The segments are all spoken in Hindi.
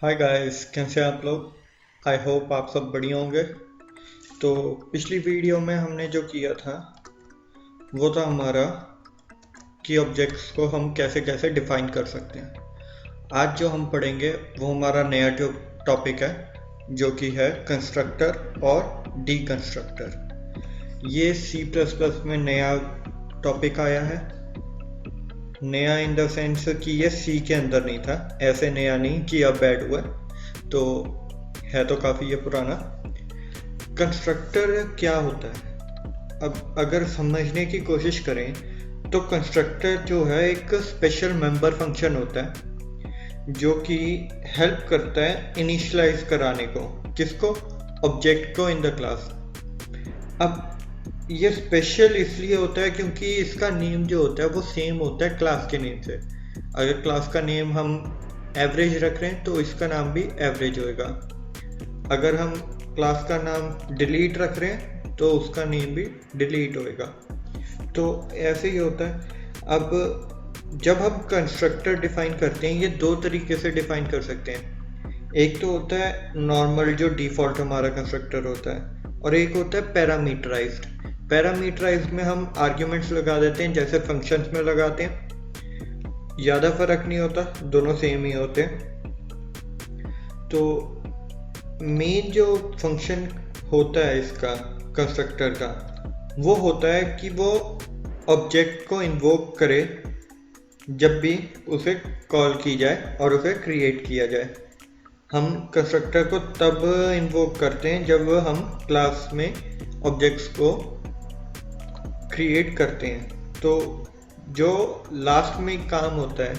हाय गाइस, कैसे हैं आप लोग। आई होप आप सब बढ़िया होंगे। तो पिछली वीडियो में हमने जो किया था वो था हमारा कि ऑब्जेक्ट्स को हम कैसे कैसे डिफाइन कर सकते हैं। आज जो हम पढ़ेंगे वो हमारा नया जो टॉपिक है जो कि है कंस्ट्रक्टर और डीकंस्ट्रक्टर। ये सी प्लस प्लस में नया टॉपिक आया है। नया इन द सेंस कि ये सी के अंदर नहीं था, ऐसे नया नहीं कि अब ऐड हुआ, तो है तो काफ़ी ये पुराना। कंस्ट्रक्टर क्या होता है, अब अगर समझने की कोशिश करें तो कंस्ट्रक्टर जो है एक स्पेशल मेंबर फंक्शन होता है जो कि हेल्प करता है इनिशियलाइज कराने को, किसको, ऑब्जेक्ट को इन द क्लास। अब ये स्पेशल इसलिए होता है क्योंकि इसका नेम जो होता है वो सेम होता है क्लास के नेम से। अगर क्लास का नेम हम एवरेज रख रहे हैं तो इसका नाम भी एवरेज होएगा। अगर हम क्लास का नाम डिलीट रख रहे हैं तो उसका नेम भी डिलीट होएगा। तो ऐसे ही होता है। अब जब हम कंस्ट्रक्टर डिफाइन करते हैं, ये दो तरीके से डिफाइन कर सकते हैं। एक तो होता है नॉर्मल जो डिफ़ॉल्ट हमारा कंस्ट्रक्टर होता है, और एक होता है पैरामीटराइज्ड। पैरामीटराइज्ड में हम आर्ग्यूमेंट्स लगा देते हैं जैसे फंक्शंस में लगाते हैं। ज़्यादा फर्क नहीं होता, दोनों सेम ही होते हैं। तो मेन जो फंक्शन होता है इसका कंस्ट्रक्टर का वो होता है कि वो ऑब्जेक्ट को इन्वोक करे जब भी उसे कॉल की जाए और उसे क्रिएट किया जाए। हम कंस्ट्रक्टर को तब इन्वोक करते हैं जब हम क्लास में ऑब्जेक्ट्स को क्रिएट करते हैं। तो जो लास्ट में काम होता है,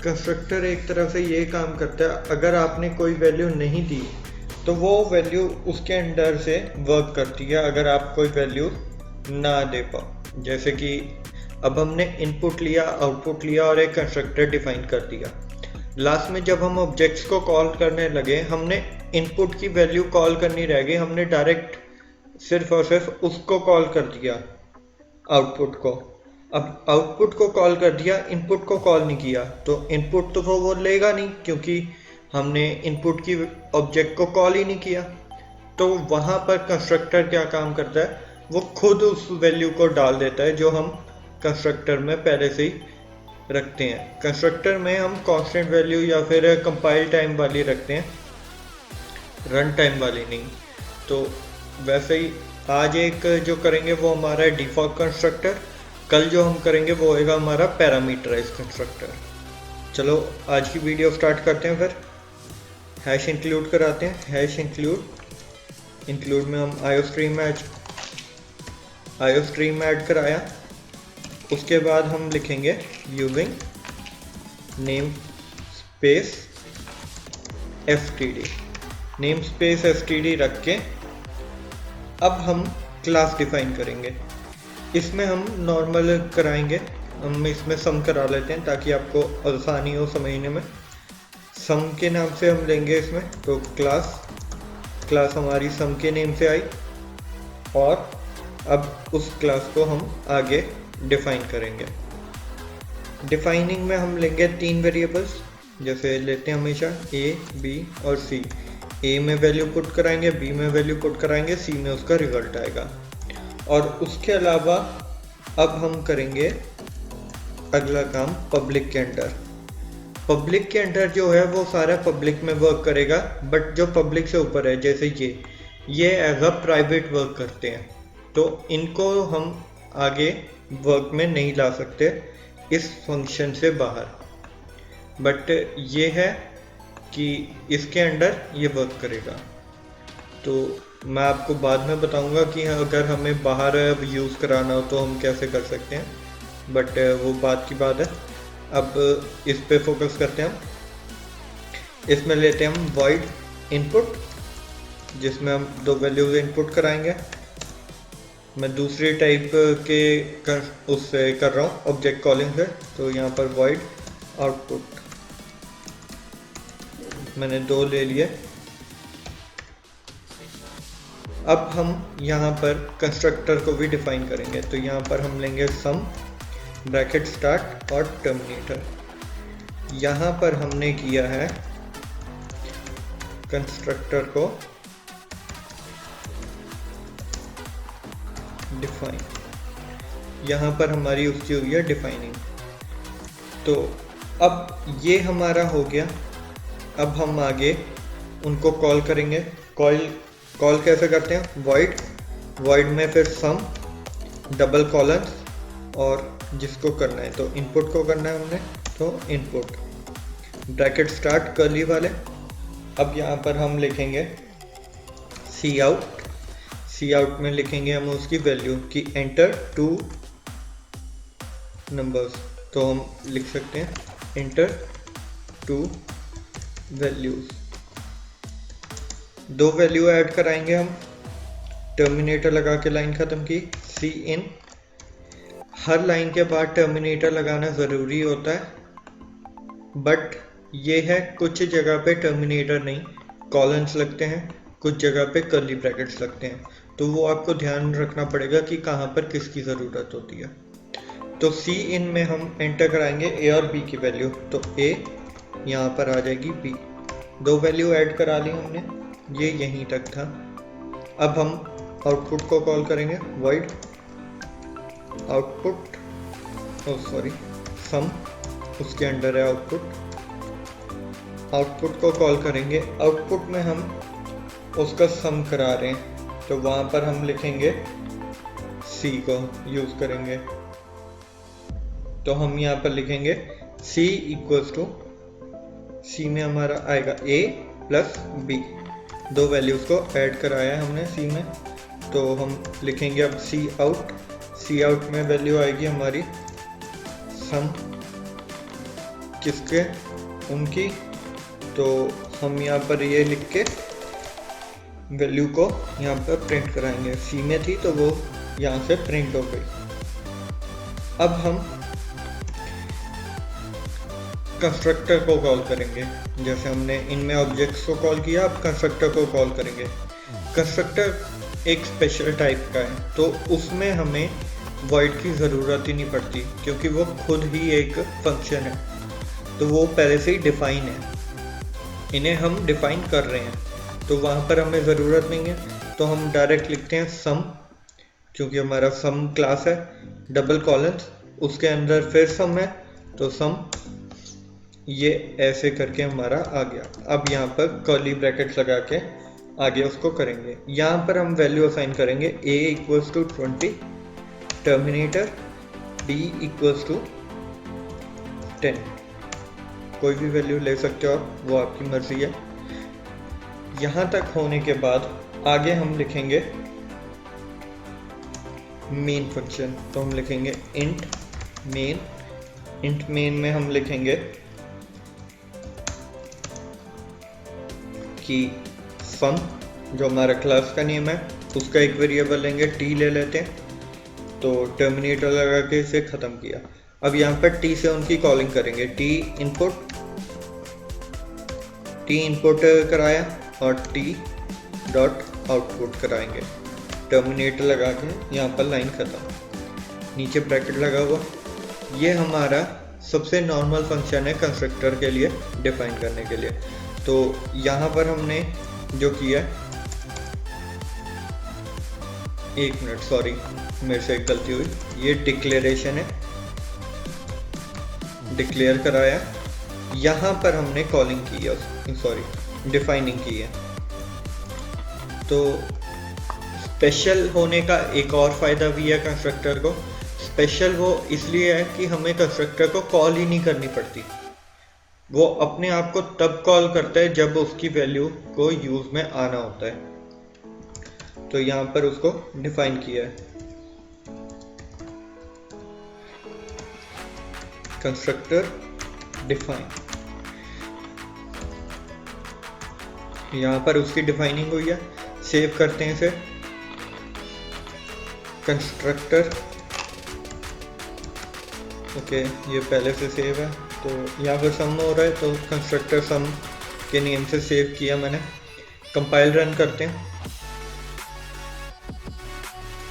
कंस्ट्रक्टर एक तरह से ये काम करता है, अगर आपने कोई वैल्यू नहीं दी तो वो वैल्यू उसके अंदर से वर्क करती है अगर आप कोई वैल्यू ना दे पाओ। जैसे कि अब हमने इनपुट लिया, आउटपुट लिया और एक कंस्ट्रक्टर डिफाइन कर दिया। लास्ट में जब हम ऑब्जेक्ट्स को कॉल करने लगे, हमने इनपुट की वैल्यू कॉल करनी रह गई, हमने डायरेक्ट सिर्फ और सिर्फ उसको कॉल कर दिया, आउटपुट को। अब आउटपुट को कॉल कर दिया, इनपुट को कॉल नहीं किया, तो इनपुट तो वो लेगा नहीं क्योंकि हमने इनपुट की ऑब्जेक्ट को कॉल ही नहीं किया। तो वहाँ पर कंस्ट्रक्टर क्या काम करता है, वो खुद उस वैल्यू को डाल देता है जो हम कंस्ट्रक्टर में पहले से ही रखते हैं। कंस्ट्रक्टर में हम कांस्टेंट वैल्यू या फिर कंपाइल टाइम वाली रखते हैं, रन टाइम वाली नहीं। तो वैसे ही आज एक जो करेंगे वो हमारा है डिफॉल्ट कंस्ट्रक्टर, कल जो हम करेंगे वो होएगा हमारा पैरामीटराइज कंस्ट्रक्टर। चलो आज की वीडियो स्टार्ट करते हैं। फिर हैश इंक्लूड कराते हैं। हैश इंक्लूड में हम आईओ स्ट्रीम ऐड कराया। उसके बाद हम लिखेंगे using name space std, name space std रख के अब हम क्लास डिफाइन करेंगे। इसमें हम नॉर्मल कराएंगे, हम इसमें सम करा लेते हैं ताकि आपको आसानी हो समझने में। सम के नाम से हम लेंगे इसमें, तो क्लास हमारी सम के नेम से आई, और अब उस क्लास को हम आगे डिफाइन करेंगे। डिफाइनिंग में हम लेंगे 3 वेरिएबल्स, जैसे लेते हैं हमेशा a, b और c। a में वैल्यू पुट कराएंगे, b में वैल्यू पुट कराएंगे, c में उसका रिजल्ट आएगा। और उसके अलावा अब हम करेंगे अगला काम पब्लिक के अंदर। पब्लिक के अंदर जो है वो सारा पब्लिक में वर्क करेगा, बट जो पब्लिक से ऊपर है जैसे ये एज अ प्राइवेट वर्क करते हैं, तो इनको हम आगे वर्क में नहीं ला सकते इस फंक्शन से बाहर। बट ये है कि इसके अंदर ये वर्क करेगा। तो मैं आपको बाद में बताऊंगा कि अगर हमें बाहर यूज़ कराना हो तो हम कैसे कर सकते हैं, बट वो बात की बात है। अब इस पे फोकस करते हैं हम। इसमें लेते हैं हम void input, जिसमें हम 2 वैल्यूज इनपुट कराएंगे। मैं दूसरी टाइप के उससे कर रहा हूँ ऑब्जेक्ट कॉलिंग से, तो यहाँ पर void output मैंने 2 ले लिए। अब हम यहाँ पर कंस्ट्रक्टर को भी डिफाइन करेंगे, तो यहाँ पर हम लेंगे सम ब्रैकेट स्टार्ट और टर्मिनेटर। यहाँ पर हमने किया है कंस्ट्रक्टर को डिफाइन, यहाँ पर हमारी उसकी हुई है डिफाइनिंग। तो अब ये हमारा हो गया। अब हम आगे उनको कॉल करेंगे। कॉल कैसे करते हैं? वॉइड में फिर सम डबल कॉलन और जिसको करना है तो इनपुट को करना है हमने, तो इनपुट ब्रैकेट स्टार्ट कर्ली वाले। अब यहाँ पर हम लिखेंगे सी आउट में लिखेंगे हम उसकी वैल्यू कि एंटर 2 नंबर्स, तो हम लिख सकते हैं एंटर 2 वैल्यूज। 2 वैल्यू ऐड कराएंगे हम, टर्मिनेटर लगा के लाइन ख़त्म की। सी इन, हर लाइन के बाद टर्मिनेटर लगाना ज़रूरी होता है, बट ये है कुछ जगह पे टर्मिनेटर नहीं, कॉलन्स लगते हैं, कुछ जगह पे कर्ली ब्रैकेट्स लगते हैं, तो वो आपको ध्यान रखना पड़ेगा कि कहाँ पर किसकी ज़रूरत होती है। तो सी इन में हम एंटर कराएंगे ए और बी की वैल्यू, तो ए यहाँ पर आ जाएगी बी। 2 वैल्यू ऐड करा ली हमने, ये यहीं तक था। अब हम आउटपुट को कॉल करेंगे, वॉइड आउटपुट, सम उसके अंडर है आउटपुट को कॉल करेंगे। आउटपुट में हम उसका सम करा रहे हैं, तो वहाँ पर हम लिखेंगे सी को यूज़ करेंगे, तो हम यहाँ पर लिखेंगे सी इक्वल्स टू, सी में हमारा आएगा a प्लस बी। 2 वैल्यूज़ को ऐड कराया हमने सी में, तो हम लिखेंगे अब सी आउट में वैल्यू आएगी हमारी सम किसके, उनकी, तो हम यहाँ पर ये लिख के वैल्यू को यहाँ पर प्रिंट कराएंगे। सी में थी तो वो यहाँ से प्रिंट हो गई। अब हम कंस्ट्रक्टर को कॉल करेंगे, जैसे हमने इनमें ऑब्जेक्ट्स को कॉल किया, अब कंस्ट्रक्टर को कॉल करेंगे। कंस्ट्रक्टर एक स्पेशल टाइप का है, तो उसमें हमें वॉइड की ज़रूरत ही नहीं पड़ती, क्योंकि वो खुद ही एक फंक्शन है, तो वो पहले से ही डिफाइन है, इन्हें हम डिफाइन कर रहे हैं, तो वहाँ पर हमें ज़रूरत नहीं है। तो हम डायरेक्ट लिखते हैं सम, क्योंकि हमारा सम क्लास है, डबल कॉलन्स, उसके अंदर फिर सम है, तो सम, ये ऐसे करके हमारा आ गया। अब यहाँ पर कर्ली ब्रैकेट्स लगा के आगे उसको करेंगे। यहाँ पर हम वैल्यू असाइन करेंगे a equals to 20, terminator b equals to 10, कोई भी वैल्यू ले सकते हो आप, वो आपकी मर्जी है। यहाँ तक होने के बाद आगे हम लिखेंगे मेन फंक्शन, तो हम लिखेंगे इंट मेन में हम लिखेंगे कि सम, जो हमारा क्लास का नेम है, उसका एक वेरिएबल लेंगे, टी ले लेते हैं, तो टर्मिनेटर लगा के इसे ख़त्म किया। अब यहाँ पर टी से उनकी कॉलिंग करेंगे, टी इनपुट कराया और टी डॉट आउटपुट कराएंगे, टर्मिनेटर लगा के यहाँ पर लाइन ख़त्म, नीचे ब्रैकेट लगा हुआ। ये हमारा सबसे नॉर्मल फंक्शन है कंस्ट्रक्टर के लिए डिफाइन करने के लिए। तो यहाँ पर हमने जो किया, एक मिनट, सॉरी मेरे से एक गलती हुई, ये डिक्लेरेशन है, डिक्लेयर कराया, यहाँ पर हमने कॉलिंग की है, डिफाइनिंग की है। तो स्पेशल होने का एक और फ़ायदा भी है कंस्ट्रक्टर को। स्पेशल वो इसलिए है कि हमें कंस्ट्रक्टर को कॉल ही नहीं करनी पड़ती, वो अपने आप को तब कॉल करता है जब उसकी वैल्यू को यूज़ में आना होता है। तो यहाँ पर उसको डिफाइन किया है, कंस्ट्रक्टर डिफाइन, यहाँ पर उसकी डिफाइनिंग हुई है। सेव करते हैं इसे, कंस्ट्रक्टर, ओके, ये पहले से सेव है, तो यहाँ पर सम हो रहा है, तो कंस्ट्रक्टर सम के नेम से सेव किया मैंने। कंपाइल रन करते हैं,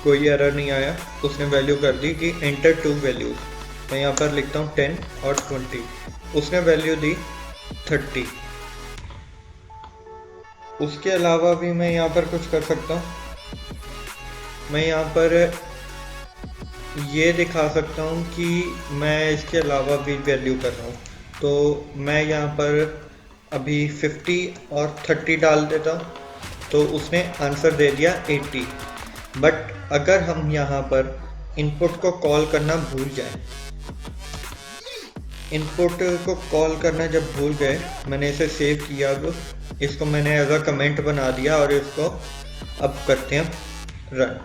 कोई एरर नहीं आया, उसने वैल्यू कर दी कि एंटर 2 वैल्यूज, मैं यहाँ पर लिखता हूँ 10 और 20, उसने वैल्यू दी 30, उसके अलावा भी मैं यहाँ पर कुछ कर सकता हूँ। मैं यहाँ पर ये दिखा सकता हूँ कि मैं इसके अलावा भी वैल्यू कर रहा हूँ। तो मैं यहाँ पर अभी 50 और 30 डाल देता हूँ, तो उसने आंसर दे दिया 80। बट अगर हम यहाँ पर इनपुट को कॉल करना भूल जाए, इनपुट को कॉल करना जब भूल गए, मैंने इसे सेव किया, तो इसको मैंने एज अ कमेंट बना दिया और इसको अब करते हैं रन।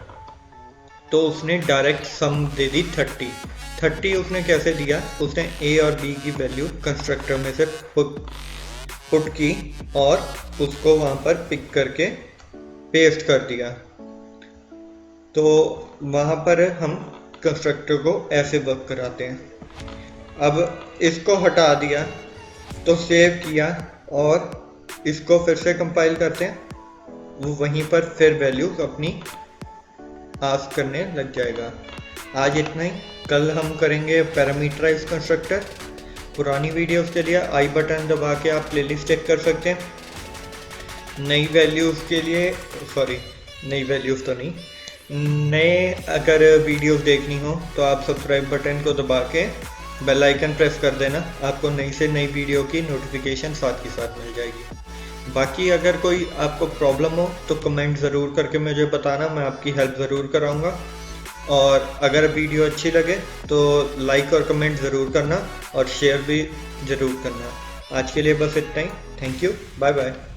तो उसने डायरेक्ट सम दे दी 30। उसने कैसे दिया, उसने ए और बी की वैल्यू कंस्ट्रक्टर में से पुट की और उसको वहाँ पर पिक करके पेस्ट कर दिया। तो वहाँ पर हम कंस्ट्रक्टर को ऐसे वर्क कराते हैं। अब इसको हटा दिया, तो सेव किया और इसको फिर से कंपाइल करते हैं, वो वहीं पर फिर वैल्यूज अपनी आस्क करने लग जाएगा। आज इतना ही, कल हम करेंगे पैरामीटराइज कंस्ट्रक्टर। पुरानी वीडियोस के लिए आई बटन दबा के आप प्लेलिस्ट चेक कर सकते हैं। नई वैल्यूज़ के लिए, सॉरी नई वैल्यूज़ तो नहीं, नए अगर वीडियोस देखनी हो तो आप सब्सक्राइब बटन को दबा के बेल आइकन प्रेस कर देना, आपको नई से नई वीडियो की नोटिफिकेशन साथ ही साथ मिल जाएगी। बाकी अगर कोई आपको प्रॉब्लम हो तो कमेंट ज़रूर करके मुझे बताना, मैं आपकी हेल्प ज़रूर कराऊंगा। और अगर वीडियो अच्छी लगे तो लाइक और कमेंट ज़रूर करना और शेयर भी ज़रूर करना। आज के लिए बस इतना ही। Thank you, bye bye.